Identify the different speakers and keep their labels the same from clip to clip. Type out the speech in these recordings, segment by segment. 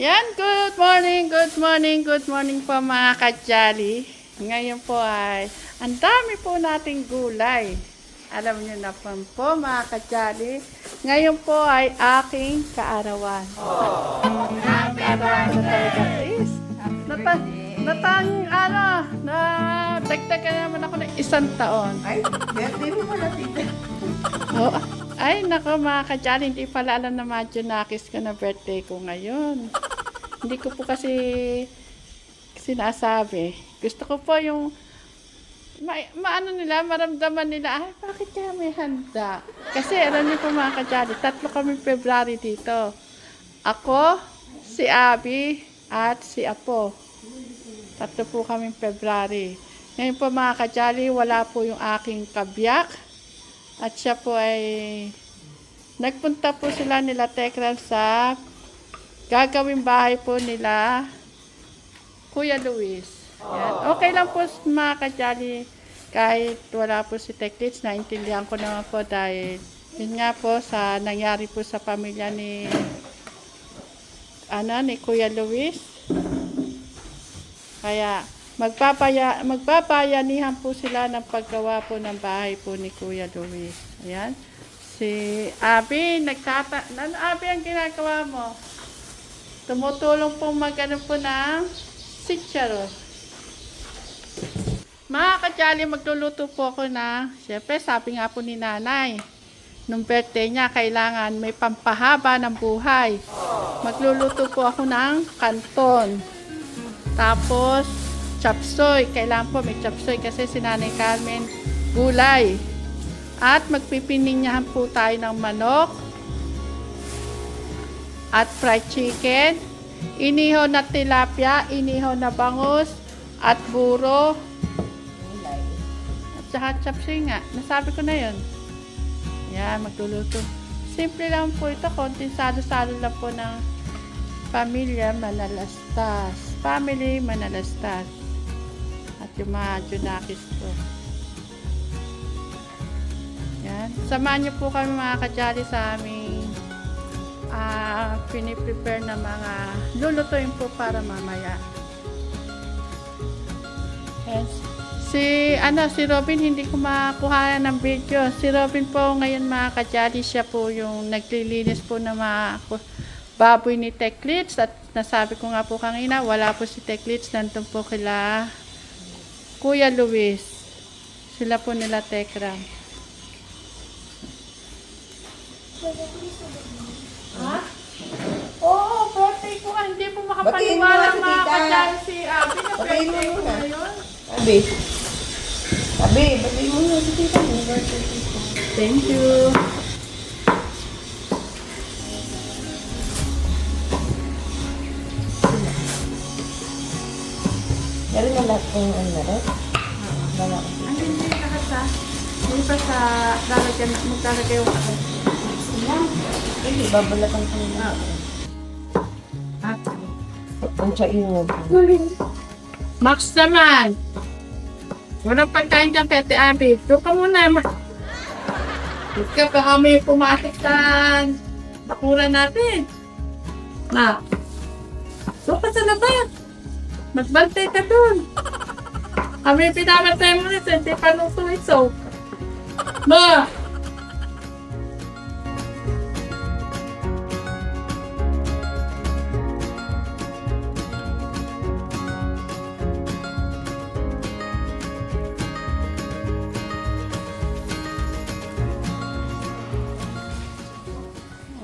Speaker 1: Yan, good morning, good morning, good morning po mga ka-jolly. Ngayon po ay, ang dami po nating gulay. Alam niyo na po mga ka-jolly, ngayon po ay aking kaarawan. Kaarawan na talaga is. Dagdagan naman ako ng 1 taon.
Speaker 2: Ay, birthday mo pala, tita.
Speaker 1: Oh, ay, nako mga ka-jolly, hindi pala alam na Junakis ko na birthday ko ngayon. Hindi ko po kasi sinasabi. Gusto ko po yung maano nila, maramdaman nila, ay, bakit kaya may handa? Kasi alam niyo po mga ka-jolly, 3 kami February dito. Ako, si Abby, at si Apo. 3 po kami February. Ngayon po mga ka-jolly, wala po yung aking kabiyak. At siya po ay nagpunta po sila nila Tekran sa gagawing bahay po nila Kuya Luis. Yan. Okay lang po mga ka-jolly kahit wala po si Teklits. Naintindihan ko naman po dahil yun nga po sa nangyari po sa pamilya ni Kuya Luis. Kaya magbabayanihan po sila ng paggawa po ng bahay po ni Kuya Luis. Ayan. Si Abby, Abby, ang ginagawa mo? Tumutulong pong magano po ng sitsaro. Mga ka-jolly, magluluto po ako na, syempre sabi nga po ni nanay, nung birthday niya, kailangan may pampahaba ng buhay. Magluluto po ako ng kanton. Tapos, chapsoy. Kailangan po may chapsoy kasi si Nanay Carmen gulay. At magpipininyahan po tayo ng manok at fried chicken, inihaw na tilapia, inihaw na bangus, at buro, at saka chapsoy nga. Nasabi ko na yun. Yan, magluluto. Simple lang po ito. Konting salo-salo lang po ng pamilya Manalastas. Family Manalastas. At yung mga Junakis ko. Yan. Samahan niyo po kami mga ka-jolly sa aming piniprepare na mga lulutuin po para mamaya. Yes. Si Robin hindi ko makuha ng video. Si Robin po ngayon mga ka-jolly, siya po yung naglilinis po ng mga baboy ni Teklits. At nasabi ko nga po kanina, wala po si Teklits, nandun po kila Kuya Luis. Sila po nila Tekram. Ha? Oo, birthday ko nga. Hindi po makapaniwala
Speaker 2: Batiin mo
Speaker 1: mga
Speaker 2: si tita.
Speaker 1: ka-jolly si Abby na
Speaker 2: Batiin mo
Speaker 1: birthday ko
Speaker 2: muna.
Speaker 1: ngayon.
Speaker 2: Sabi, ba't mo na si tita mo? Birthday tita.
Speaker 1: Thank you.
Speaker 2: Dari mo lahat kung ano na rin? Wala ko.
Speaker 1: Ang hindi lahat sa hindi pa sa maglalagay yung ako.
Speaker 2: Hindi, babalatan ko na. Ang sain mo.
Speaker 1: Max naman. Walang pagkain dyan, Pete Abby. Doon ka muna. Doon ka, baka may pumasok sa bakuran natin. Ma. Doon ka sa labas. Magbantay ka doon. Kami pinamantay mo nito, hindi pa luto ito. Ma.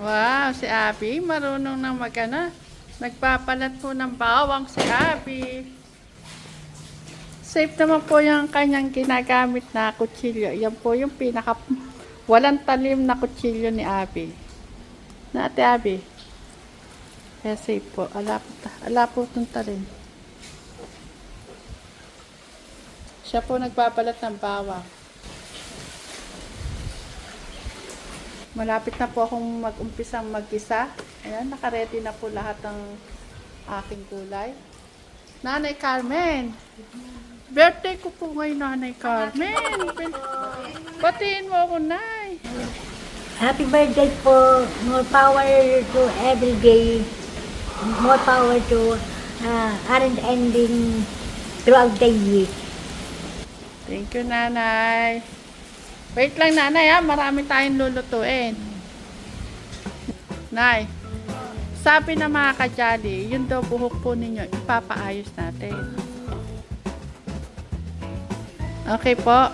Speaker 1: Wow, si Abby, marunong nang magana. Nagpapalat po ng bawang si Abby. Safe naman po yung kanyang ginagamit na kutsilyo. Yan po yung pinaka walang talim na kutsilyo ni Abby. Na Ate Abby. Kaya safe po. Ala po itong talim. Siya po nagpapalat ng bawang. Malapit na po akong mag-umpisang mag-isa. Ayan, nakaredy na po lahat ng aking gulay. Nanay Carmen! Birthday ko po ngayon, Nanay Carmen! Batiin mo ako, Nay!
Speaker 3: Happy birthday po. More power to every day.
Speaker 2: more power to aren't ending throughout the year.
Speaker 1: Thank you, Nanay. Wait lang, Nanay, ha? Marami tayong lulutuin. Nay, sabi ng mga kajali, yun daw buhok po ninyo, ipapaayos natin. Okay po?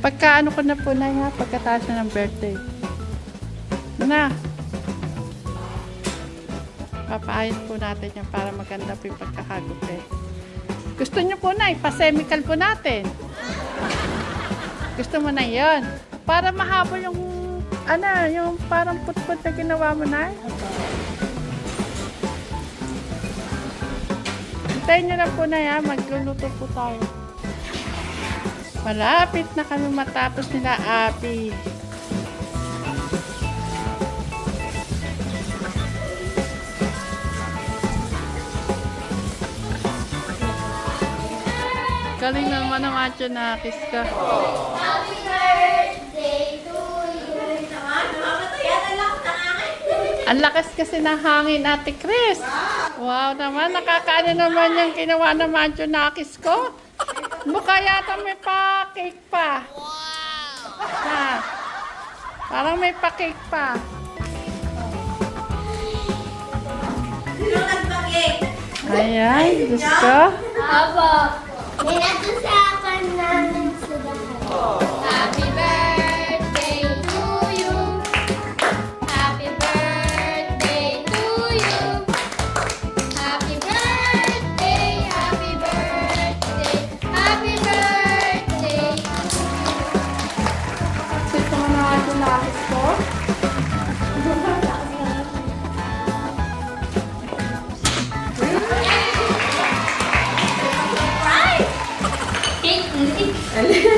Speaker 1: Pagka ano ko na po na ha, pagkataas na ng birthday. Na. Papaayos po natin yan para maganda po yung pagkakagupi. Gusto nyo po na, ipasemical po natin. Gusto mo na yon para mahaba yung, ano, yung parang put-put na ginawa mo na. Hintayin nyo lang po na yan, magluluto po tayo. Malapit na kami matapos nila, Abi. Galing naman ang Macho na kiss ka.
Speaker 3: Happy birthday to you.
Speaker 1: Ang lakas kasi ng hangin, Ate Chris. Wow naman, nakakaano naman yung ginawa ng Macho na kiss ko. Mukha yata may pa-cake pa. Ha? Parang may pa-cake pa. Ayan, Diyos ko.
Speaker 3: Aba. Ninatusakan namin sa lahat. Happy birthday to you. Happy birthday to you. Happy birthday, happy birthday, happy birthday.
Speaker 1: Gusto mo na Macho na kiss ko?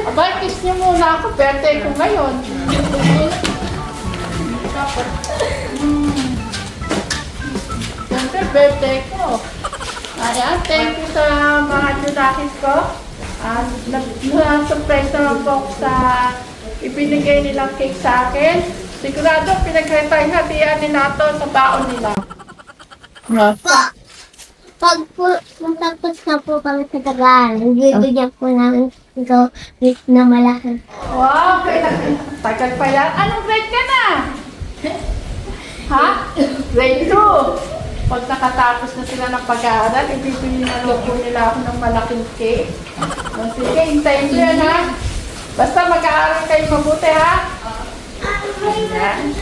Speaker 1: Aba, kiss niyo muna ako. Birthday ko ngayon. Siyempre, birthday ko. Ayan, thank you sa mga junakis ko. Na-surprise naman po ako sa ibinigay nilang cake sa akin. Sigurado, pinagkaitan-hatian nila ito sa baon nila.
Speaker 3: Nung tapos na po kami sa Tagalog, bibigyan po namin ito na malaki.
Speaker 1: Wow, tagal pa yan. Anong grade ka na? Ha? Grade 2. Pag nakatapos na sila ng pag-aaral, ibibili na lang po nila ako ng malaking cake. O, sige, hintayin ko yan ha. Basta mag-aaral kayo mabuti ha. Ayan.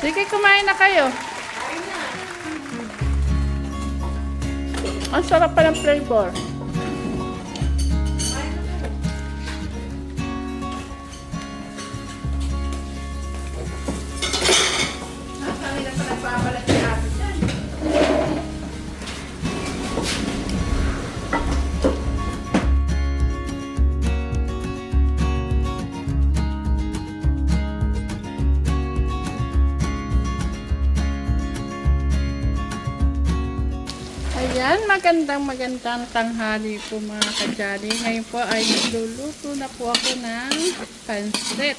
Speaker 1: Sige, kumain na kayo. Ang sarap pa ng flavor. Ayan, magandang tanghali po mga kajali. Ngayon po ay nagluluto na po ako ng pansit.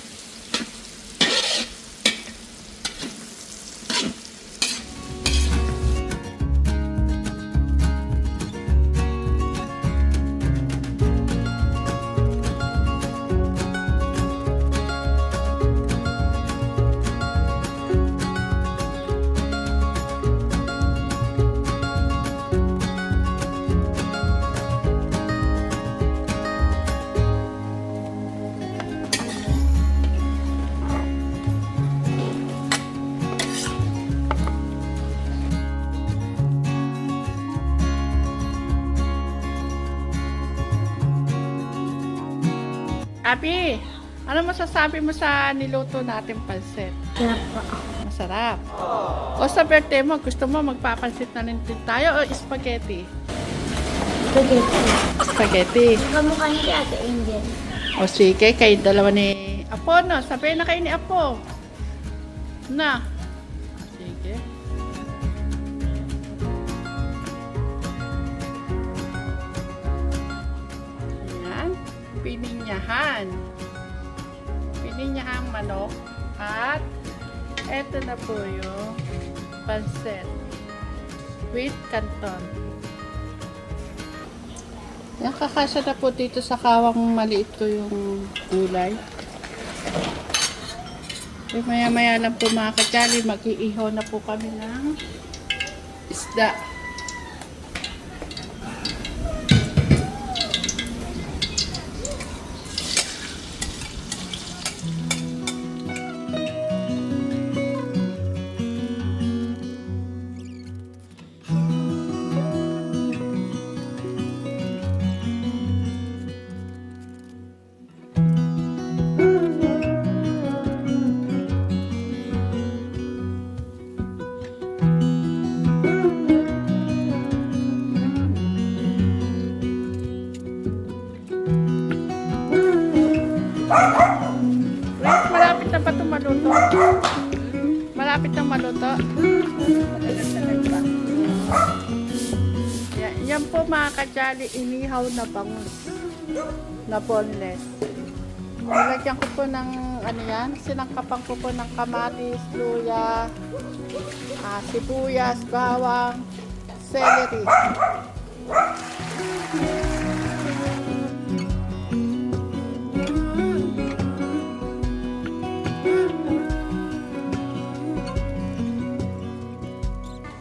Speaker 1: Abi, ano masasabi mo sa niluto natin pansit?
Speaker 2: Sarap po.
Speaker 1: Masarap. O sa birthday mo, gusto mo magpapansit na rin din tayo o spaghetti?
Speaker 2: Spaghetti.
Speaker 1: Spaghetti.
Speaker 2: Kamukha ni Ate Angel.
Speaker 1: O sige, kayo dalawa ni Apo, no? Sabihin na kayo ni Apo. Na. Sige. Ayan. Pininyahan. Pininyahan manok. At eto na po yung pancit with canton. Yan, kakasya na po dito sa kawang maliit ko yung gulay. E maya-maya lang po mga kadyali, mag-iihaw na po kami ng isda. Wait, malapit na ba itong maluto? Malapit na maluto? Yan po mga kadyali, inihaw na bangus na boneless. Nilagyan ko po ng ano yan, sinangkapan ko po ng kamatis, luya, sibuyas, bawang, celery.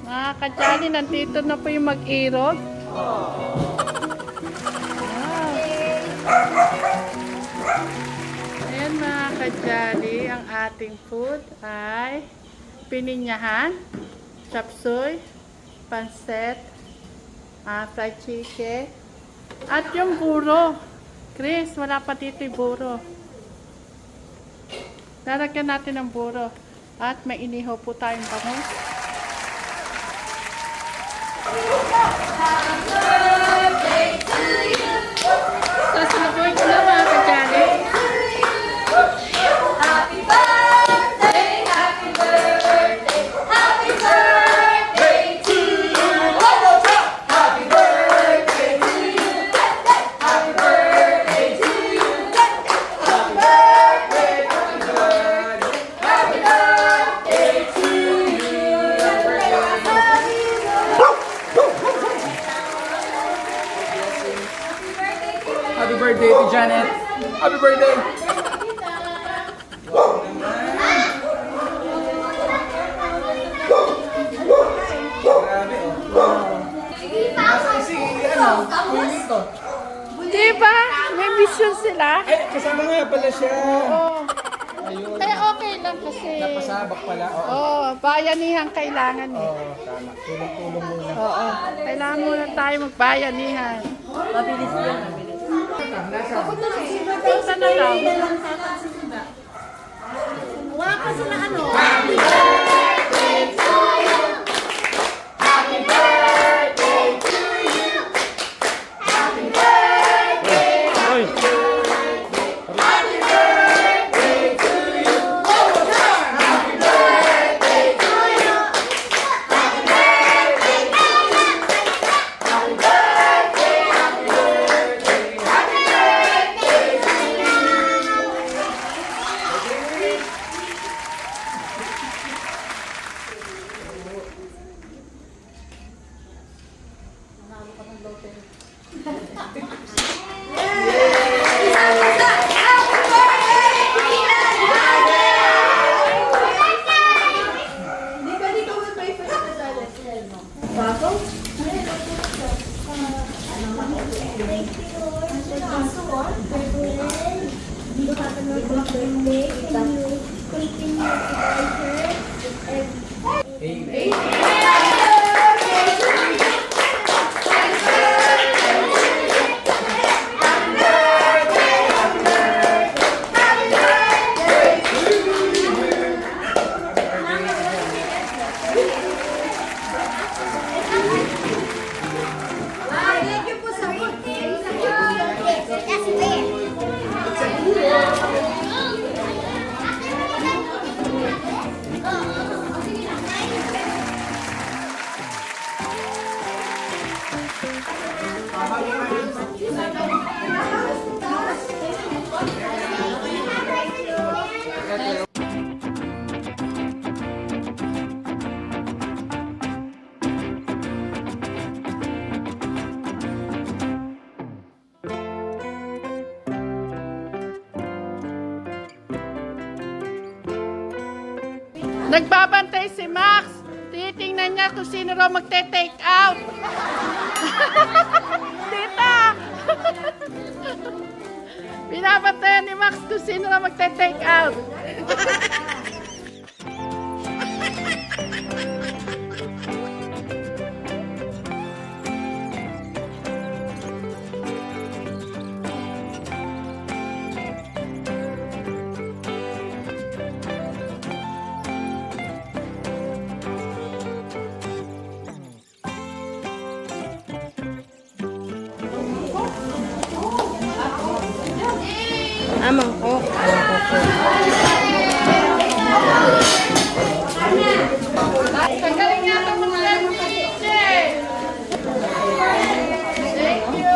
Speaker 1: Mga kadyali, nandito na po yung mag-irog. Wow. Ayan mga kadyali, ang ating food ay pininyahan, chapsuy, pancit, fried chicken, at yung buro. Chris, wala pa dito yung buro. Lalagyan natin ng buro. At may inihaw po tayong bangus. Sasalubuhin ko na mga kadyali.
Speaker 4: Happy birthday, happy birthday, happy birthday to you. One more time. Happy birthday to you. Happy birthday to you. Happy birthday, happy birthday, happy birthday to you.
Speaker 5: Happy birthday to Janet. Happy birthday.
Speaker 1: Diba? May mission sila.
Speaker 5: Ay, kasama nga pala siya.
Speaker 1: Oo.
Speaker 5: Ayun.
Speaker 1: Kaya okay lang kasi.
Speaker 5: Napasabak pala. Oo.
Speaker 1: Oo, bayanihan kailangan eh.
Speaker 5: Oo, tama. Tulong-tulong muna.
Speaker 1: Oo. Kailangan muna tayo magbayanihan.
Speaker 2: Mabilis yan, mabilis.
Speaker 1: Punta na lang.
Speaker 2: Wala pa sila ano.
Speaker 1: Nagbabantay si Max. Titingnan niya kung sino raw magte-take out. Tita! Binabantayan ni Max kung sino raw magte-take out. Tanggalin nga ito mga teacher. Thank you.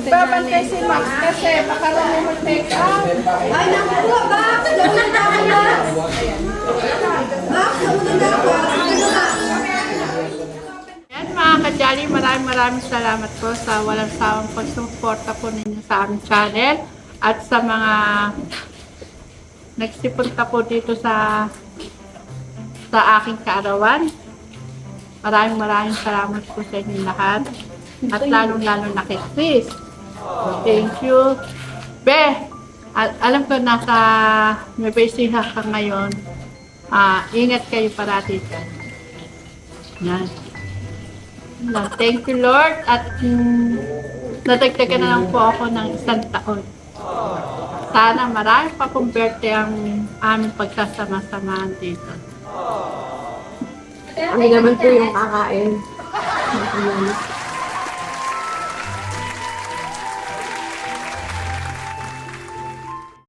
Speaker 1: Babantay si Max kasi baka raw may mag-take out.
Speaker 4: Ay, naku, Max! Naunang na ako, Max! Max, naunang na ako!
Speaker 1: Yan mga kajali, maraming salamat po sa walang sawang pagsuporta po ninyo sa aming channel at sa mga nagsipunta po dito sa aking kaarawan. Maraming salamat po sa inyo lahat at lalong-lalo na kay Chris. Thank you. Be, alam ko nasa Nueva Ecija ka ngayon. Ingat kayo parati dyan. Yan. Thank you, Lord. At natagdagan na lang po ako ng 1 taon. Sana marami pa pong birthday ang aming pagsasama-samahan dito.
Speaker 6: Hindi naman po yung kakain.